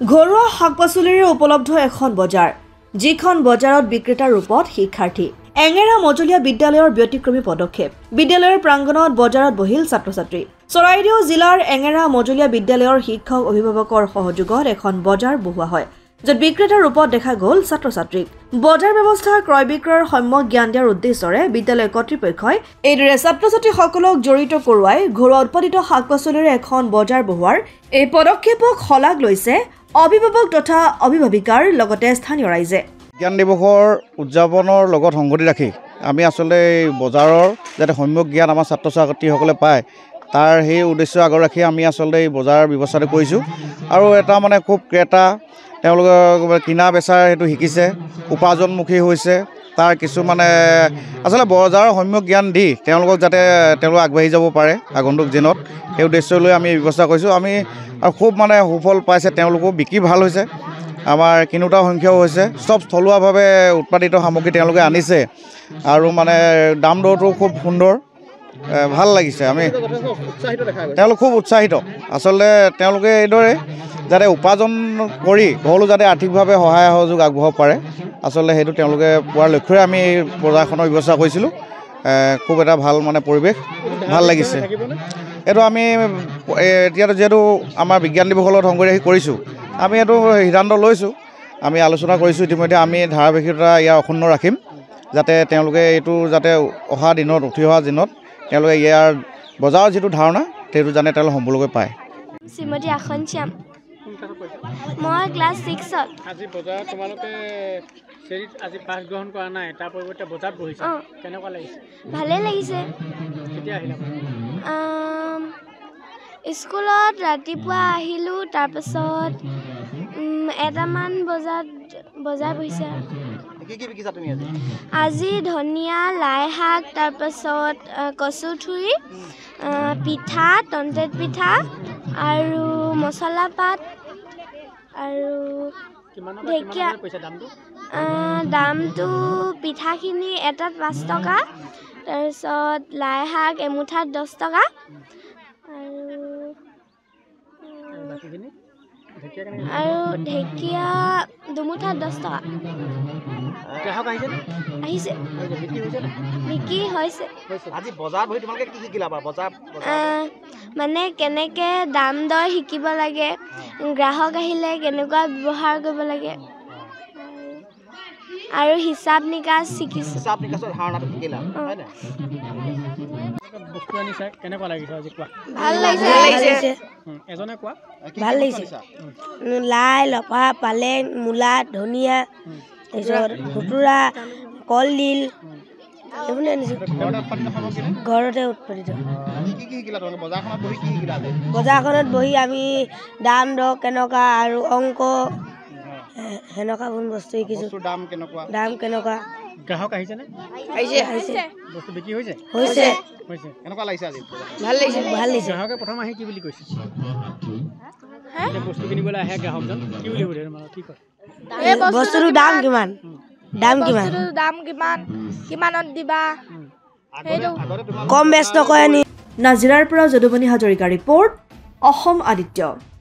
ঘৰুৱা শাক-পাচলিৰে উপলব্ধ এখন বজাৰ, যিখন বজাৰত বিক্ৰেতাৰ ৰূপত শিক্ষাৰ্থী। এঙেৰা মজলীয়া বিদ্যালয়ৰ ব্যতিক্ৰমী পদক্ষেপ। বিদ্যালয়ৰ প্ৰাংগণত বজাৰত বহিল ছাত্ৰ-ছাত্ৰী। চৰাইদেউ জিলাৰ এঙেৰা মজলীয়া বিদ্যালয়ৰ শিক্ষক অভিভাৱকৰ সহযোগত এখন বজাৰ বহোৱা হয়, য'ত বিক্ৰেতাৰ ৰূপত দেখা গ'ল ছাত্ৰ-ছাত্ৰীক। বজাৰ ব্যৱস্থা ক্ৰয় বিক্ৰয়ৰ সম্যক জ্ঞান দিয়াৰ উদ্দেশ্যৰে বিদ্যালয় কৰ্তৃপক্ষই এইদৰে ছাত্ৰ-ছাত্ৰীসকলক জড়িত কৰোৱাই ঘৰুৱা উৎপাদিত শাক-পাচলিৰে এখন বজাৰ বহোৱাৰ এই পদক্ষেপক শলাগ লৈছে অভিভাৱক তথা অভিভাৱিকাৰ লগতে স্থানীয় ৰাইজে। বিজ্ঞান দিৱসৰ উদযাপনৰ লগত সংগতি ৰাখি আমি আচলতে বজাৰৰ যাতে সম্যক জ্ঞান আমাৰ ছাত্ৰ ছাত্ৰীসকলে পায়, তাৰ সেই উদ্দেশ্য আগত ৰাখি আমি আচলতে এই বজাৰৰ ব্যৱস্থাটো কৰিছোঁ। আৰু এটা খুব ক্ৰেতা তেওঁলোকে কিনা বেচাৰ সেইটো শিকিছে, উপাৰ্জনমুখী হৈছে। তাৰ কিছু আচলতে বজাৰৰ সম্যক জ্ঞান দি তেওঁলোকক যাতে তেওঁলোক আগবাঢ়ি যাব পাৰে আগন্তুক দিনত, সেই উদ্দেশ্য লৈ আমি ব্যৱস্থা কৰিছোঁ। আমি আৰু খুব সুফল পাইছে, তেওঁলোকো বিক্ৰী ভাল হৈছে, আমাৰ কিনোতা সংখ্যাও হৈছে। চব থলুৱাভাৱে উৎপাদিত সামগ্ৰী তেওঁলোকে আনিছে আৰু দাম দৰটো খুব সুন্দৰ, ভাল লাগিছে। তেওঁলোক খুব উৎসাহিত। আচলতে তেওঁলোকে এইদৰে যাতে উপাৰ্জন কৰি ঘৰলৈ যাতে আৰ্থিকভাৱে সহায় সহযোগ আগবঢ়াব পাৰে, আচলতে সেইটো তেওঁলোকে পোৱাৰ লক্ষ্যৰে আমি বজাৰখনৰ ব্যৱস্থা কৰিছিলোঁ। খুব এটা ভাল পৰিৱেশ, ভাল লাগিছে। এইটো আমি এতিয়াতো যিহেতু আমাৰ বিজ্ঞান দিৱসৰ লগত সংগতি ৰাখি কৰিছোঁ, আমি এইটো সিদ্ধান্ত লৈছোঁ, আমি আলোচনা কৰিছোঁ ইতিমধ্যে। আমি ধাৰাবাহিকতা ইয়াৰ অক্ষুণ্ণ ৰাখিম, যাতে তেওঁলোকে এইটো যাতে অহা দিনত উঠি অহা দিনত তেওঁলোকে ইয়াৰ বজাৰৰ যিটো ধাৰণা সেইটো জানে তেওঁলোকে সম্পূৰ্ণকৈ পায়। শ্ৰীমতী আসনশ্যাম, মই ক্লাছ 6ত। আজি বজাৰত তোমালোকে আজি পাঠ গ্ৰহণ কৰা নাই, তাৰ পৰিৱৰ্তে বজাৰত বহিছে, কেনেকুৱা লাগিছে? ভালেই লাগিছে। কেতিয়া আহিলা? স্কুলত ৰাতিপুৱা আহিলোঁ, তাৰপাছত 1টামান বজাত বজাৰ বহিছে। আজি ধনিয়া, লাই শাক, তাৰপাছত কচুথুৰি, পিঠা, তন্তেত পিঠা আৰু মছলা পাত আৰু ঢেকীয়া। দামটো পিঠাখিনি এটাত 5 টকা, তাৰপিছত লাই শাক এমুঠাত 10 টকা আৰু ঢেকীয়া দুমুঠাত 10 টকা। আহিছে, বিক্ৰী হৈছে। কেনেকৈ দাম দৰ শিকিব লাগে, গ্ৰাহক আহিলে কেনেকুৱা ব্যৱহাৰ কৰিব লাগে আৰু হিচাপ নিকাচ শিকিছোঁ। বস্তু আনিছা, কেনেকুৱা লাগিছে আজি কোৱা? ভাল লাগিছে। এজনে কোৱা? ভাল লাগিছে। লাই, লফা, পালেং, মূলা, ধনিয়া, তাৰপিছত খুতুৰা, কলডিল এইবোৰ আনিছোঁ। ঘৰতে উৎপাদিত। বজাৰখনত বহি আমি দাম দৰ কেনেকুৱা আৰু অংক সেনেকুৱা বস্তু শিকিছোঁ। দাম কেনেকুৱা। গ্ৰাহক আহিছেনে? আহিছে। বস্তু বিক্ৰী হৈছে? কেনেকুৱা লাগিছে আজি? ভাল লাগিছে। গ্ৰাহকে প্ৰথম আহি কি বুলি কৈছে? বস্তু কিনিবলৈ আহে গ্ৰাহকজন, কি বুলি সুধে? কি কয়? বস্তুটোৰ দাম কিমান, কিমানত দিবা, কম বেচ নকৰে। নাজিৰাৰ পৰা যদুমণি হাজৰিকা ৰিপৰ্ট, অসম আদিত্য।